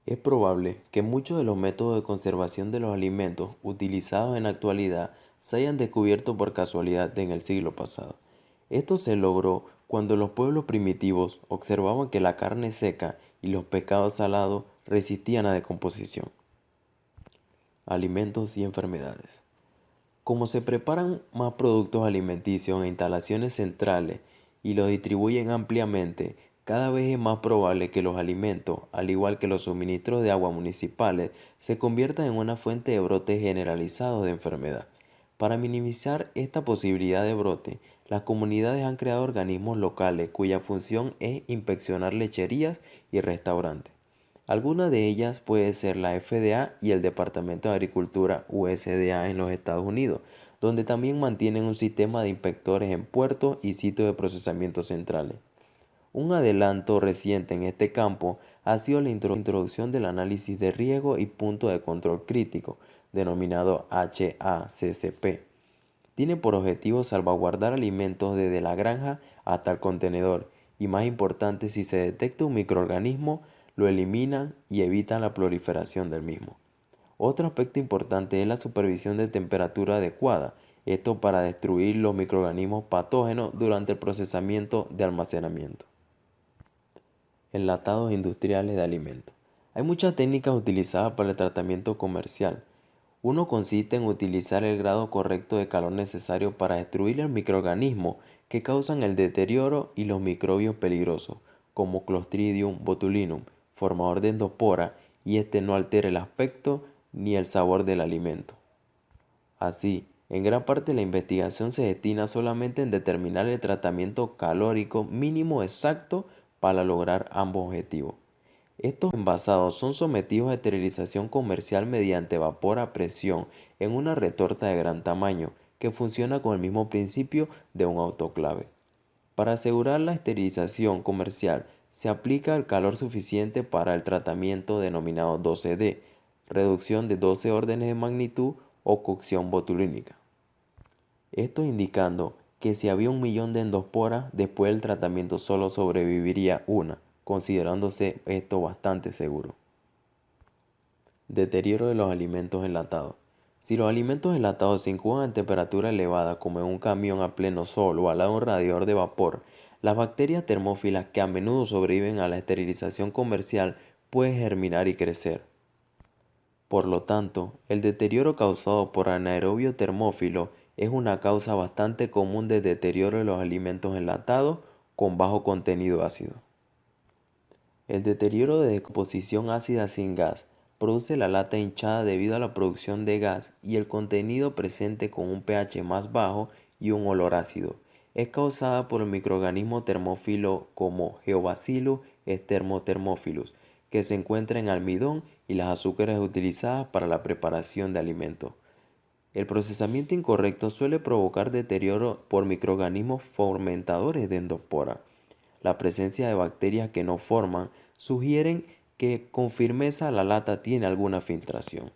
Es probable que muchos de los métodos de conservación de los alimentos utilizados en la actualidad se hayan descubierto por casualidad en el siglo pasado. Esto se logró cuando los pueblos primitivos observaban que la carne seca y los pescados salados resistían a decomposición. Alimentos y enfermedades. Como se preparan más productos alimenticios en instalaciones centrales y los distribuyen ampliamente, cada vez es más probable que los alimentos, al igual que los suministros de agua municipales, se conviertan en una fuente de brotes generalizados de enfermedad. Para minimizar esta posibilidad de brote, las comunidades han creado organismos locales cuya función es inspeccionar lecherías y restaurantes. Algunas de ellas puede ser la FDA y el Departamento de Agricultura USDA en los Estados Unidos, donde también mantienen un sistema de inspectores en puertos y sitios de procesamiento centrales. Un adelanto reciente en este campo ha sido la introducción del análisis de riesgo y punto de control crítico, denominado HACCP. Tiene por objetivo salvaguardar alimentos desde la granja hasta el contenedor y, más importante, si se detecta un microorganismo, lo eliminan y evitan la proliferación del mismo. Otro aspecto importante es la supervisión de temperatura adecuada, esto para destruir los microorganismos patógenos durante el procesamiento de almacenamiento. Enlatados industriales de alimentos. Hay muchas técnicas utilizadas para el tratamiento comercial. Uno consiste en utilizar el grado correcto de calor necesario para destruir el microorganismo que causan el deterioro y los microbios peligrosos, como Clostridium botulinum, formador de endopora, y este no altera el aspecto ni el sabor del alimento. Así, en gran parte la investigación se destina solamente en determinar el tratamiento calórico mínimo exacto para lograr ambos objetivos. Estos envasados son sometidos a esterilización comercial mediante vapor a presión en una retorta de gran tamaño que funciona con el mismo principio de un autoclave. Para asegurar la esterilización comercial se aplica el calor suficiente para el tratamiento denominado 12D, reducción de 12 órdenes de magnitud o cocción botulínica. Esto indicando que si había 1 millón de endosporas, después del tratamiento solo sobreviviría una, considerándose esto bastante seguro. Deterioro de los alimentos enlatados. Si los alimentos enlatados se incuban a temperatura elevada, como en un camión a pleno sol o al lado de un radiador de vapor, las bacterias termófilas que a menudo sobreviven a la esterilización comercial pueden germinar y crecer. Por lo tanto, el deterioro causado por anaerobio termófilo es una causa bastante común de deterioro de los alimentos enlatados con bajo contenido ácido. El deterioro de descomposición ácida sin gas produce la lata hinchada debido a la producción de gas y el contenido presente con un pH más bajo y un olor ácido. Es causada por el microorganismo termófilo como Geobacillus thermophilus, que se encuentra en almidón y las azúcares utilizadas para la preparación de alimentos. El procesamiento incorrecto suele provocar deterioro por microorganismos fermentadores de endospora. La presencia de bacterias que no forman sugieren que con firmeza la lata tiene alguna filtración.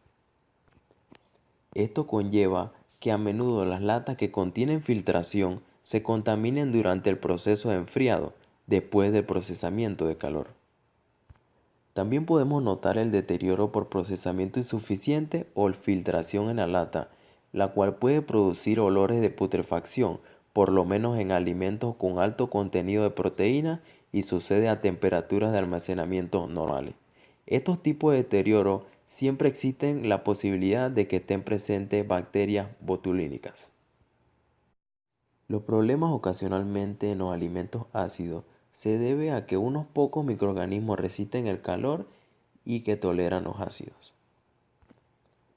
Esto conlleva que a menudo las latas que contienen filtración se contaminen durante el proceso de enfriado, después del procesamiento de calor. También podemos notar el deterioro por procesamiento insuficiente o filtración en la lata, la cual puede producir olores de putrefacción, por lo menos en alimentos con alto contenido de proteína y sucede a temperaturas de almacenamiento normales. Estos tipos de deterioro siempre existen la posibilidad de que estén presentes bacterias botulínicas. Los problemas ocasionalmente en los alimentos ácidos se debe a que unos pocos microorganismos resisten el calor y que toleran los ácidos.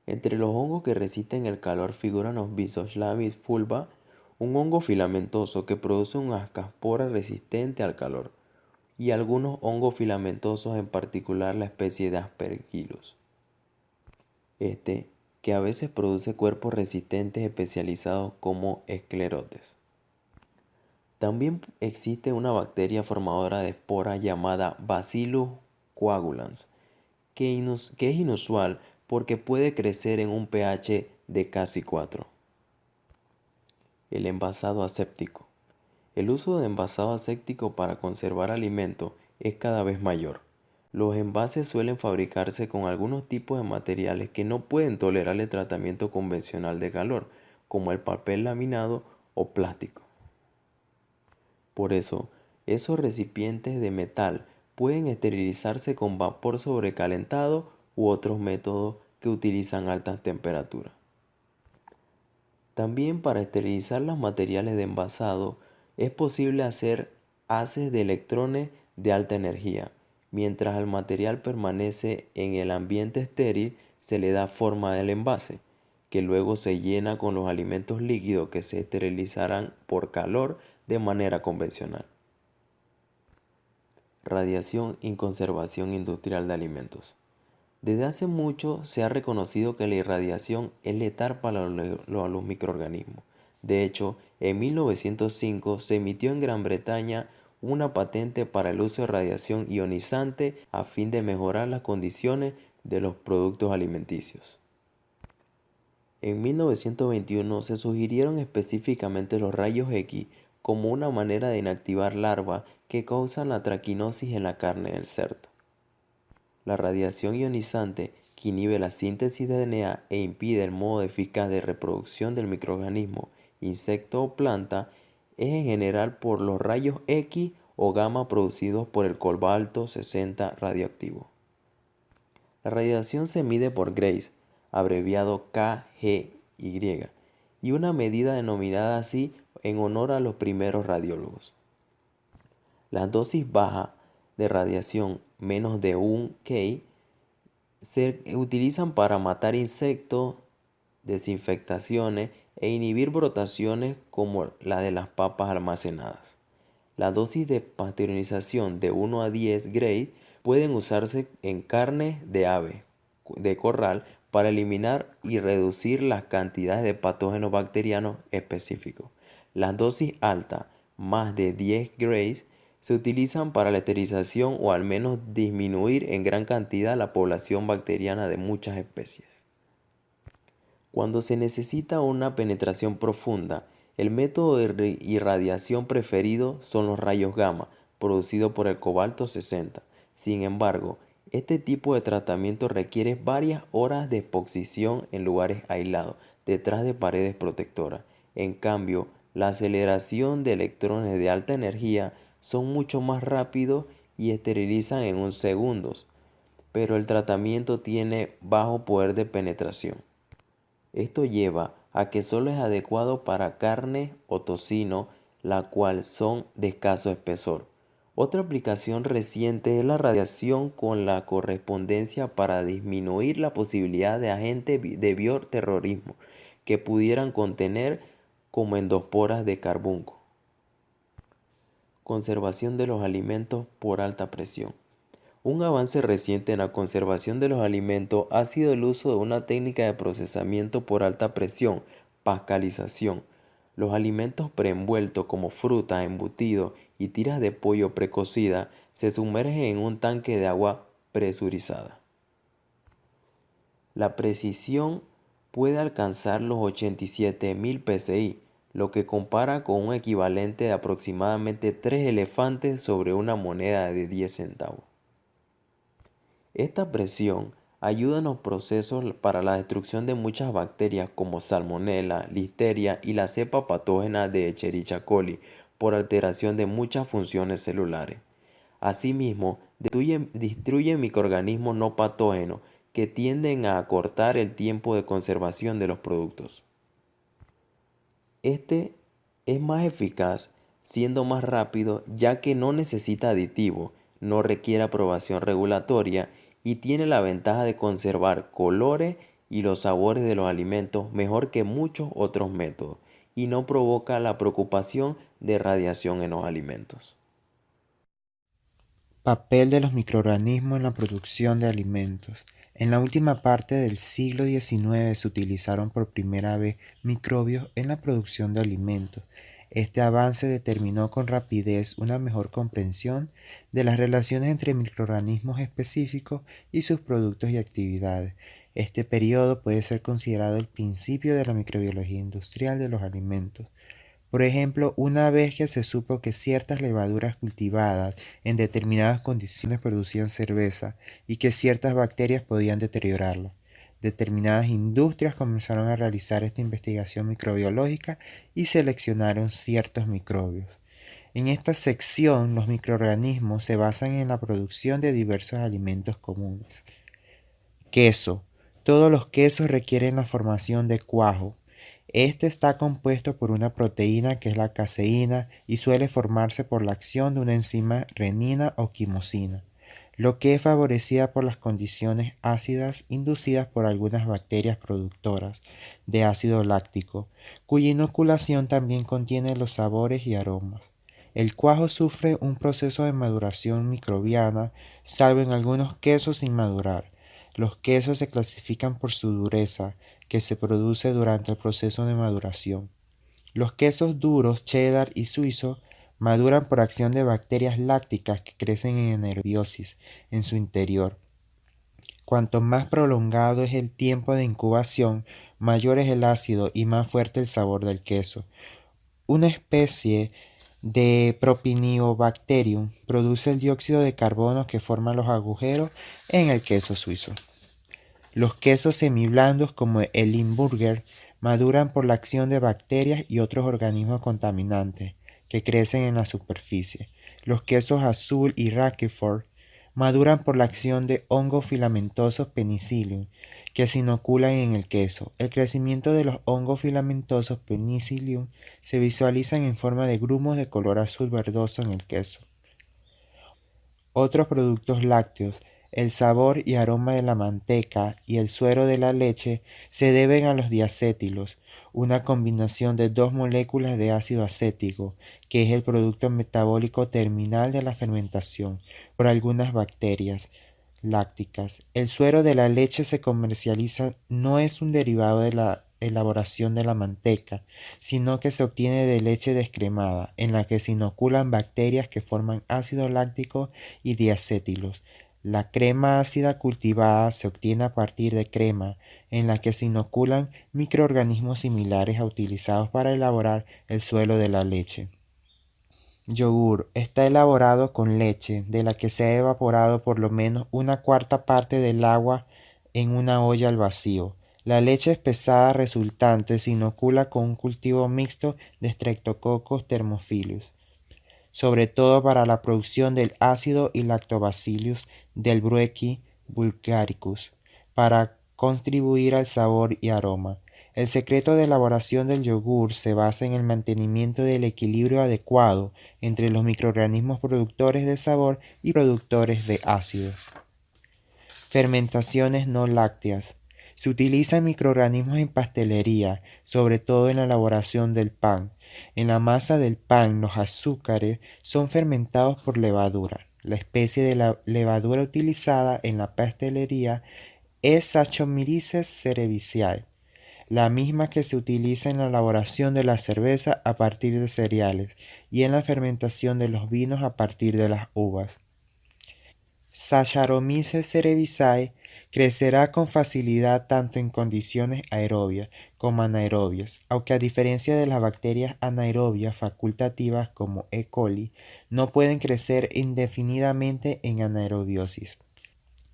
Entre los hongos que resisten el calor figuran los Bisoslavis fulva, un hongo filamentoso que produce un ascaspora resistente al calor, y algunos hongos filamentosos, en particular la especie de Aspergillus, que a veces produce cuerpos resistentes especializados como esclerotes. También existe una bacteria formadora de esporas llamada Bacillus coagulans, que es inusual porque puede crecer en un pH de casi 4. El envasado aséptico. El uso de envasado aséptico para conservar alimentos es cada vez mayor. Los envases suelen fabricarse con algunos tipos de materiales que no pueden tolerar el tratamiento convencional de calor, como el papel laminado o plástico. Por eso, esos recipientes de metal pueden esterilizarse con vapor sobrecalentado u otros métodos que utilizan altas temperaturas. También para esterilizar los materiales de envasado es posible hacer haces de electrones de alta energía. Mientras el material permanece en el ambiente estéril, se le da forma al envase, que luego se llena con los alimentos líquidos que se esterilizarán por calor de manera convencional. Radiación y conservación industrial de alimentos. Desde hace mucho se ha reconocido que la irradiación es letal para los microorganismos. De hecho, en 1905 se emitió en Gran Bretaña una patente para el uso de radiación ionizante a fin de mejorar las condiciones de los productos alimenticios. En 1921 se sugirieron específicamente los rayos X como una manera de inactivar larvas que causan la traquinosis en la carne del cerdo. La radiación ionizante, que inhibe la síntesis de DNA e impide el modo eficaz de reproducción del microorganismo, insecto o planta, es en general por los rayos X o gamma producidos por el cobalto 60 radioactivo. La radiación se mide por Grace, abreviado KGY, y una medida denominada así en honor a los primeros radiólogos. Las dosis bajas de radiación, menos de 1 K, se utilizan para matar insectos, desinfectaciones e inhibir brotaciones como la de las papas almacenadas. La dosis de pasteurización de 1 a 10 Gray pueden usarse en carne de ave de corral para eliminar y reducir las cantidades de patógenos bacterianos específicos. Las dosis altas, más de 10 Grays, se utilizan para la esterilización o al menos disminuir en gran cantidad la población bacteriana de muchas especies. Cuando se necesita una penetración profunda, el método de irradiación preferido son los rayos gamma, producidos por el cobalto 60. Sin embargo, este tipo de tratamiento requiere varias horas de exposición en lugares aislados, detrás de paredes protectoras. En cambio, la aceleración de electrones de alta energía son mucho más rápidos y esterilizan en un segundo, pero el tratamiento tiene bajo poder de penetración. Esto lleva a que solo es adecuado para carne o tocino, la cual son de escaso espesor. Otra aplicación reciente es la radiación con la correspondencia para disminuir la posibilidad de agentes de bioterrorismo que pudieran contener como endosporas de carbunco. Conservación de los alimentos por alta presión. Un avance reciente en la conservación de los alimentos ha sido el uso de una técnica de procesamiento por alta presión, pascalización. Los alimentos preenvueltos como frutas, embutidos y tiras de pollo precocida se sumergen en un tanque de agua presurizada. La precisión puede alcanzar los 87.000 psi, lo que compara con un equivalente de aproximadamente 3 elefantes sobre una moneda de 10 centavos. Esta presión ayuda en los procesos para la destrucción de muchas bacterias como Salmonella, Listeria y la cepa patógena de Escherichia coli por alteración de muchas funciones celulares. Asimismo, destruye microorganismos no patógenos que tienden a acortar el tiempo de conservación de los productos. Este es más eficaz, siendo más rápido ya que no necesita aditivos, no requiere aprobación regulatoria y tiene la ventaja de conservar colores y los sabores de los alimentos mejor que muchos otros métodos y no provoca la preocupación de radiación en los alimentos. Papel de los microorganismos en la producción de alimentos. En la última parte del siglo XIX se utilizaron por primera vez microbios en la producción de alimentos. Este avance determinó con rapidez una mejor comprensión de las relaciones entre microorganismos específicos y sus productos y actividades. Este periodo puede ser considerado el principio de la microbiología industrial de los alimentos. Por ejemplo, una vez que se supo que ciertas levaduras cultivadas en determinadas condiciones producían cerveza y que ciertas bacterias podían deteriorarla, determinadas industrias comenzaron a realizar esta investigación microbiológica y seleccionaron ciertos microbios. En esta sección, los microorganismos se basan en la producción de diversos alimentos comunes. Queso. Todos los quesos requieren la formación de cuajo. Este está compuesto por una proteína que es la caseína y suele formarse por la acción de una enzima renina o quimosina, lo que es favorecida por las condiciones ácidas inducidas por algunas bacterias productoras de ácido láctico, cuya inoculación también contiene los sabores y aromas. El cuajo sufre un proceso de maduración microbiana, salvo en algunos quesos sin madurar. Los quesos se clasifican por su dureza, que se produce durante el proceso de maduración. Los quesos duros, cheddar y suizo, maduran por acción de bacterias lácticas que crecen en anaerobiosis en su interior. Cuanto más prolongado es el tiempo de incubación, mayor es el ácido y más fuerte el sabor del queso. Una especie de Propionibacterium produce el dióxido de carbono que forma los agujeros en el queso suizo. Los quesos semiblandos como el Limburger maduran por la acción de bacterias y otros organismos contaminantes que crecen en la superficie. Los quesos azul y Roquefort maduran por la acción de hongos filamentosos Penicillium que se inoculan en el queso. El crecimiento de los hongos filamentosos Penicillium se visualizan en forma de grumos de color azul verdoso en el queso. Otros productos lácteos, el sabor y aroma de la manteca y el suero de la leche se deben a los diacétilos, una combinación de dos moléculas de ácido acético, que es el producto metabólico terminal de la fermentación por algunas bacterias lácticas. El suero de la leche se comercializa, no es un derivado de la elaboración de la manteca, sino que se obtiene de leche descremada, en la que se inoculan bacterias que forman ácido láctico y diacétilos. La crema ácida cultivada se obtiene a partir de crema, en la que se inoculan microorganismos similares a utilizados para elaborar el suero de la leche. Yogur está elaborado con leche, de la que se ha evaporado por lo menos una cuarta parte del agua en una olla al vacío. La leche espesada resultante se inocula con un cultivo mixto de Streptococcus thermophilus, sobre todo para la producción del ácido y Lactobacillus delbrueckii bulgaricus, para contribuir al sabor y aroma. El secreto de elaboración del yogur se basa en el mantenimiento del equilibrio adecuado entre los microorganismos productores de sabor y productores de ácido. Fermentaciones no lácteas. Se utilizan microorganismos en pastelería, sobre todo en la elaboración del pan. En la masa del pan, los azúcares son fermentados por levadura. La especie de la levadura utilizada en la pastelería es Saccharomyces cerevisiae, la misma que se utiliza en la elaboración de la cerveza a partir de cereales y en la fermentación de los vinos a partir de las uvas. Saccharomyces cerevisiae crecerá con facilidad tanto en condiciones aerobias como anaerobias, aunque a diferencia de las bacterias anaerobias facultativas como E. coli, no pueden crecer indefinidamente en anaerobiosis.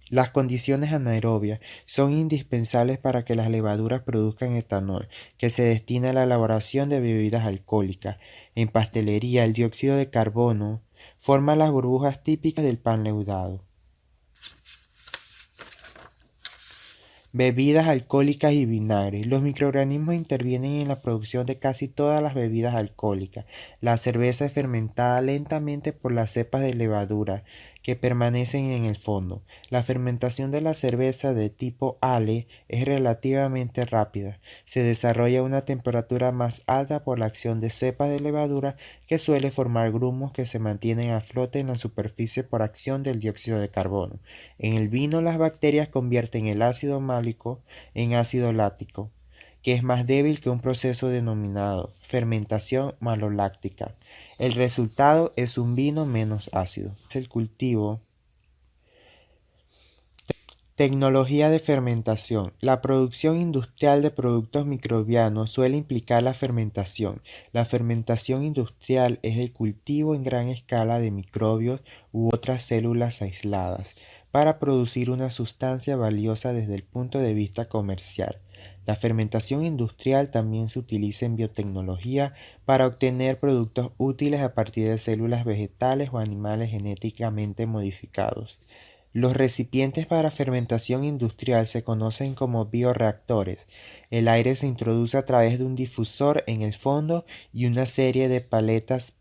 Las condiciones anaerobias son indispensables para que las levaduras produzcan etanol, que se destina a la elaboración de bebidas alcohólicas. En pastelería, el dióxido de carbono forma las burbujas típicas del pan leudado. Bebidas alcohólicas y vinagre. Los microorganismos intervienen en la producción de casi todas las bebidas alcohólicas. La cerveza es fermentada lentamente por las cepas de levadura que permanecen en el fondo. La fermentación de la cerveza de tipo Ale es relativamente rápida. Se desarrolla a una temperatura más alta por la acción de cepas de levadura que suele formar grumos que se mantienen a flote en la superficie por acción del dióxido de carbono. En el vino, las bacterias convierten el ácido málico en ácido láctico, que es más débil que un proceso denominado fermentación maloláctica. El resultado es un vino menos ácido. El cultivo Tecnología de fermentación. La producción industrial de productos microbianos suele implicar la fermentación. La fermentación industrial es el cultivo en gran escala de microbios u otras células aisladas para producir una sustancia valiosa desde el punto de vista comercial. La fermentación industrial también se utiliza en biotecnología para obtener productos útiles a partir de células vegetales o animales genéticamente modificados. Los recipientes para fermentación industrial se conocen como bioreactores. El aire se introduce a través de un difusor en el fondo y una serie de paletas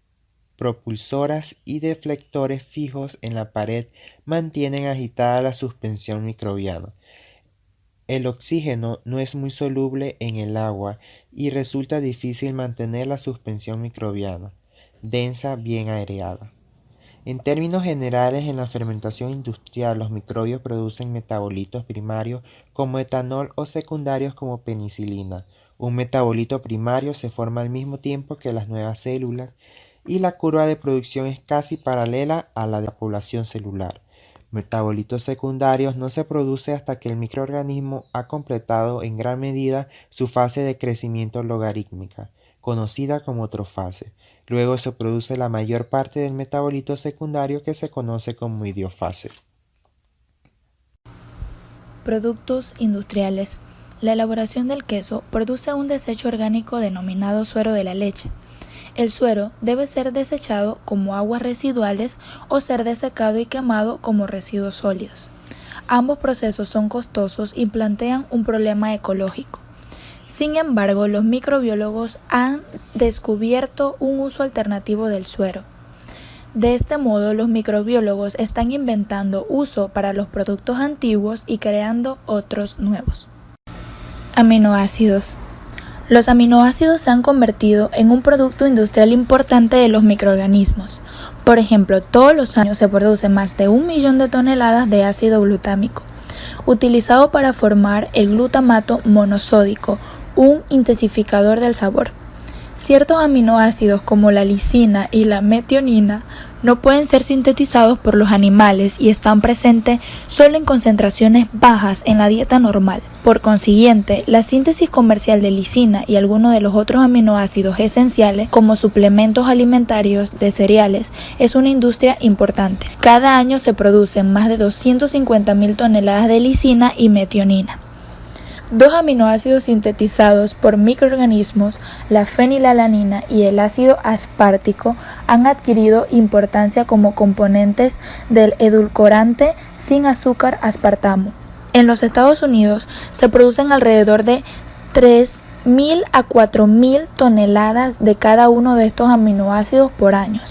propulsoras y deflectores fijos en la pared mantienen agitada la suspensión microbiana. El oxígeno no es muy soluble en el agua y resulta difícil mantener la suspensión microbiana densa bien aireada. En términos generales, en la fermentación industrial, los microbios producen metabolitos primarios como etanol o secundarios como penicilina. Un metabolito primario se forma al mismo tiempo que las nuevas células y la curva de producción es casi paralela a la de la población celular. Metabolitos secundarios no se produce hasta que el microorganismo ha completado en gran medida su fase de crecimiento logarítmica, conocida como trofase. Luego se produce la mayor parte del metabolito secundario que se conoce como idiofase. Productos industriales. La elaboración del queso produce un desecho orgánico denominado suero de la leche. El suero debe ser desechado como aguas residuales o ser desecado y quemado como residuos sólidos. Ambos procesos son costosos y plantean un problema ecológico. Sin embargo, los microbiólogos han descubierto un uso alternativo del suero. De este modo, los microbiólogos están inventando uso para los productos antiguos y creando otros nuevos. Aminoácidos. Los aminoácidos se han convertido en un producto industrial importante de los microorganismos. Por ejemplo, todos los años se producen más de 1 millón de toneladas de ácido glutámico, utilizado para formar el glutamato monosódico, un intensificador del sabor. Ciertos aminoácidos como la lisina y la metionina no pueden ser sintetizados por los animales y están presentes solo en concentraciones bajas en la dieta normal. Por consiguiente, la síntesis comercial de lisina y algunos de los otros aminoácidos esenciales como suplementos alimentarios de cereales es una industria importante. Cada año se producen más de 250.000 toneladas de lisina y metionina. Dos aminoácidos sintetizados por microorganismos, la fenilalanina y el ácido aspartico, han adquirido importancia como componentes del edulcorante sin azúcar aspartamo. En los Estados Unidos se producen alrededor de 3.000 a 4.000 toneladas de cada uno de estos aminoácidos por año.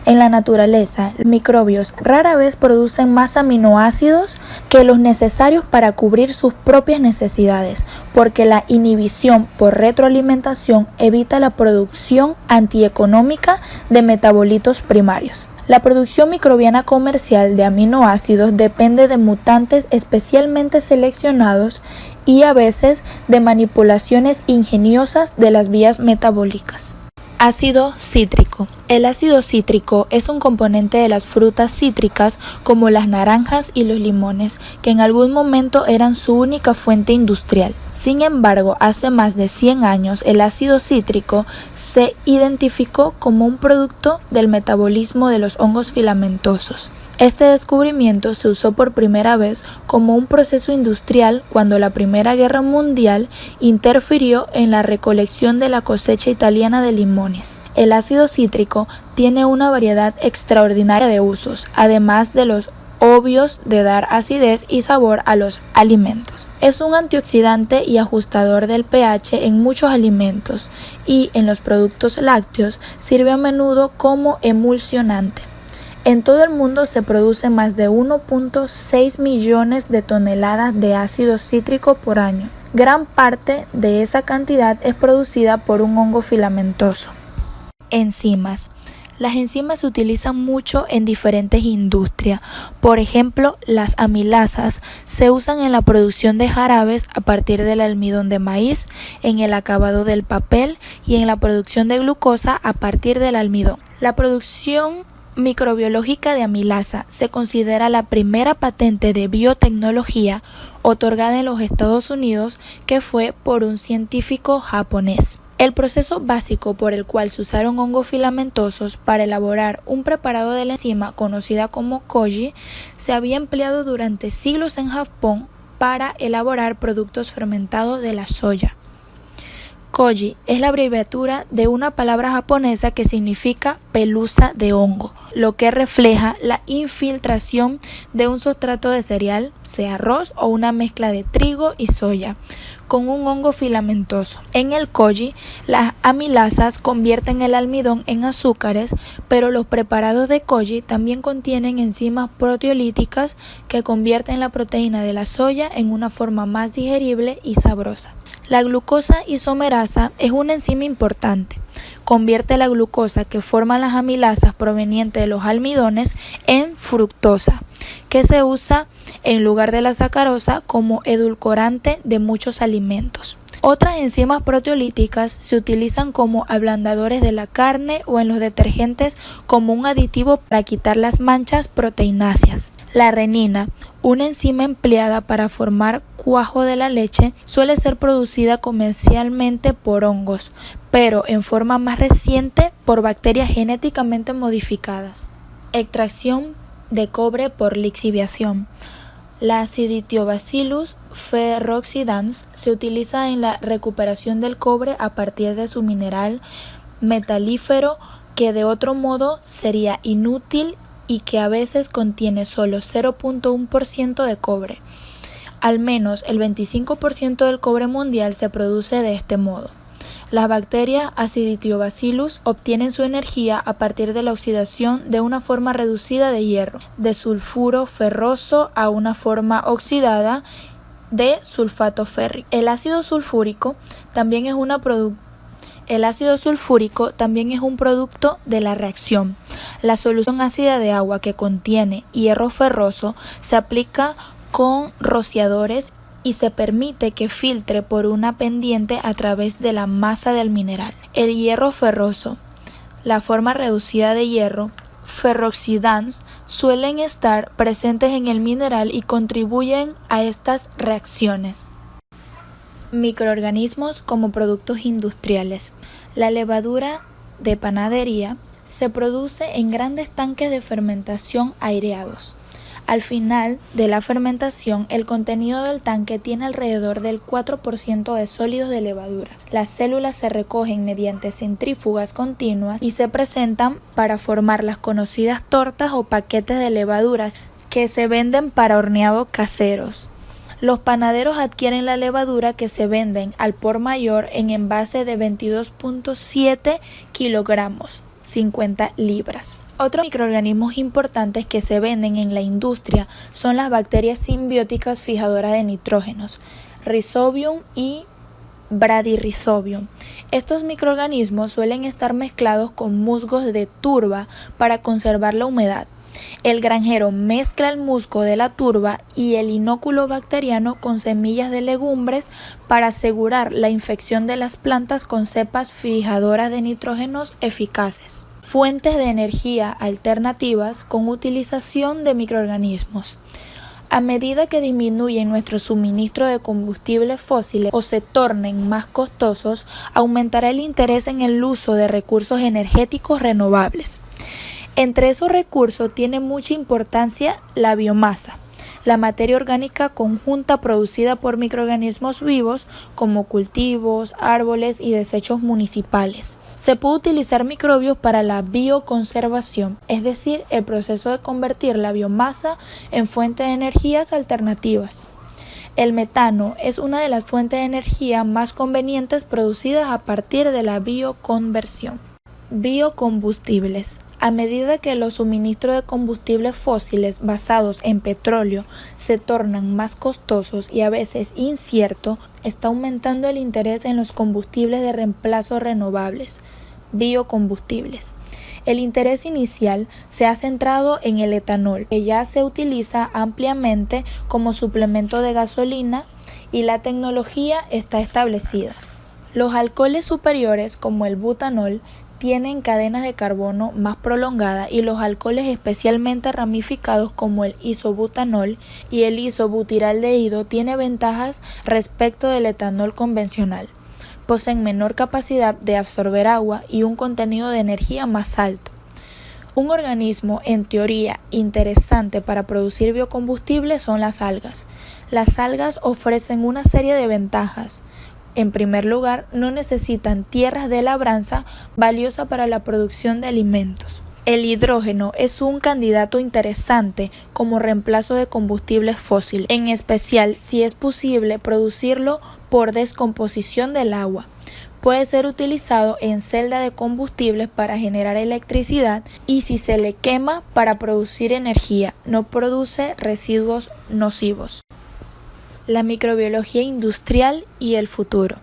En la naturaleza, los microbios rara vez producen más aminoácidos que los necesarios para cubrir sus propias necesidades, porque la inhibición por retroalimentación evita la producción antieconómica de metabolitos primarios. La producción microbiana comercial de aminoácidos depende de mutantes especialmente seleccionados y a veces de manipulaciones ingeniosas de las vías metabólicas. Ácido cítrico. El ácido cítrico es un componente de las frutas cítricas como las naranjas y los limones, que en algún momento eran su única fuente industrial. Sin embargo, hace más de 100 años el ácido cítrico se identificó como un producto del metabolismo de los hongos filamentosos. Este descubrimiento se usó por primera vez como un proceso industrial cuando la Primera Guerra Mundial interfirió en la recolección de la cosecha italiana de limones. El ácido cítrico tiene una variedad extraordinaria de usos, además de los obvios de dar acidez y sabor a los alimentos. Es un antioxidante y ajustador del pH en muchos alimentos y en los productos lácteos sirve a menudo como emulsionante. En todo el mundo se producen más de 1.6 millones de toneladas de ácido cítrico por año. Gran parte de esa cantidad es producida por un hongo filamentoso. Enzimas. Las enzimas se utilizan mucho en diferentes industrias. Por ejemplo, las amilasas se usan en la producción de jarabes a partir del almidón de maíz, en el acabado del papel y en la producción de glucosa a partir del almidón. La producción microbiológica de amilasa se considera la primera patente de biotecnología otorgada en los Estados Unidos, que fue por un científico japonés. El proceso básico por el cual se usaron hongos filamentosos para elaborar un preparado de la enzima conocida como koji se había empleado durante siglos en Japón para elaborar productos fermentados de la soya. Koji es la abreviatura de una palabra japonesa que significa pelusa de hongo, lo que refleja la infiltración de un sustrato de cereal, sea arroz o una mezcla de trigo y soya, con un hongo filamentoso. En el koji, las amilasas convierten el almidón en azúcares, pero los preparados de koji también contienen enzimas proteolíticas que convierten la proteína de la soya en una forma más digerible y sabrosa. La glucosa isomerasa es una enzima importante. Convierte la glucosa que forman las amilasas provenientes de los almidones en fructosa, que se usa en lugar de la sacarosa como edulcorante de muchos alimentos. Otras enzimas proteolíticas se utilizan como ablandadores de la carne o en los detergentes como un aditivo para quitar las manchas proteináceas. La renina, una enzima empleada para formar cuajo de la leche, suele ser producida comercialmente por hongos, pero en forma más reciente por bacterias genéticamente modificadas. Extracción de cobre por lixiviación. La Aciditiobacillus ferrooxidans se utiliza en la recuperación del cobre a partir de su mineral metalífero, que de otro modo sería inútil y que a veces contiene solo 0.1% de cobre. Al menos el 25% del cobre mundial se produce de este modo. Las bacterias Aciditiobacillus obtienen su energía a partir de la oxidación de una forma reducida de hierro, de sulfuro ferroso a una forma oxidada de sulfato férrico. El ácido sulfúrico también es un producto de la reacción. La solución ácida de agua que contiene hierro ferroso se aplica con rociadores y se permite que filtre por una pendiente a través de la masa del mineral. El hierro ferroso, la forma reducida de hierro, ferrooxidans, suelen estar presentes en el mineral y contribuyen a estas reacciones. Microorganismos como productos industriales. La levadura de panadería se produce en grandes tanques de fermentación aireados. Al final de la fermentación, el contenido del tanque tiene alrededor del 4% de sólidos de levadura. Las células se recogen mediante centrífugas continuas y se presentan para formar las conocidas tortas o paquetes de levaduras que se venden para horneados caseros. Los panaderos adquieren la levadura que se venden al por mayor en envase de 22.7 kilogramos, 50 libras. Otros microorganismos importantes que se venden en la industria son las bacterias simbióticas fijadoras de nitrógenos, Rhizobium y Bradyrhizobium. Estos microorganismos suelen estar mezclados con musgos de turba para conservar la humedad. El granjero mezcla el musgo de la turba y el inóculo bacteriano con semillas de legumbres para asegurar la infección de las plantas con cepas fijadoras de nitrógenos eficaces. Fuentes de energía alternativas con utilización de microorganismos. A medida que disminuyen nuestro suministro de combustibles fósiles o se tornen más costosos, aumentará el interés en el uso de recursos energéticos renovables. Entre esos recursos tiene mucha importancia la biomasa, la materia orgánica conjunta producida por microorganismos vivos como cultivos, árboles y desechos municipales. Se puede utilizar microbios para la bioconservación, es decir, el proceso de convertir la biomasa en fuente de energías alternativas. El metano es una de las fuentes de energía más convenientes producidas a partir de la bioconversión. Biocombustibles. A medida que los suministros de combustibles fósiles basados en petróleo se tornan más costosos y a veces inciertos, está aumentando el interés en los combustibles de reemplazo renovables, biocombustibles. El interés inicial se ha centrado en el etanol, que ya se utiliza ampliamente como suplemento de gasolina y la tecnología está establecida. Los alcoholes superiores, como el butanol, tienen cadenas de carbono más prolongadas y los alcoholes especialmente ramificados como el isobutanol y el isobutiraaldehído tienen ventajas respecto del etanol convencional. Poseen menor capacidad de absorber agua y un contenido de energía más alto. Un organismo, en teoría, interesante para producir biocombustible son las algas. Las algas ofrecen una serie de ventajas. En primer lugar, no necesitan tierras de labranza valiosa para la producción de alimentos. El hidrógeno es un candidato interesante como reemplazo de combustibles fósiles, en especial si es posible producirlo por descomposición del agua. Puede ser utilizado en celdas de combustibles para generar electricidad y si se le quema para producir energía, no produce residuos nocivos. La microbiología industrial y el futuro.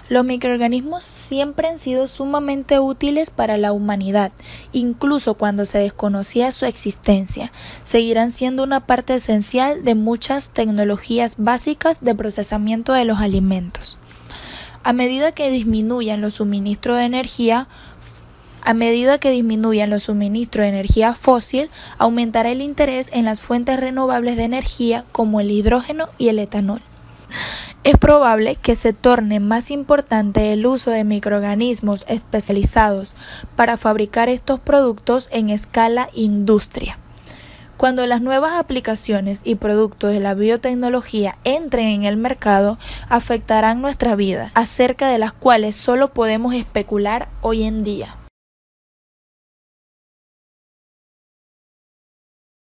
Los microorganismos siempre han sido sumamente útiles para la humanidad, incluso cuando se desconocía su existencia. Seguirán siendo una parte esencial de muchas tecnologías básicas de procesamiento de los alimentos. A medida que disminuyan los suministros de energía fósil, aumentará el interés en las fuentes renovables de energía como el hidrógeno y el etanol. Es probable que se torne más importante el uso de microorganismos especializados para fabricar estos productos en escala industria. Cuando las nuevas aplicaciones y productos de la biotecnología entren en el mercado, afectarán nuestra vida, acerca de las cuales solo podemos especular hoy en día.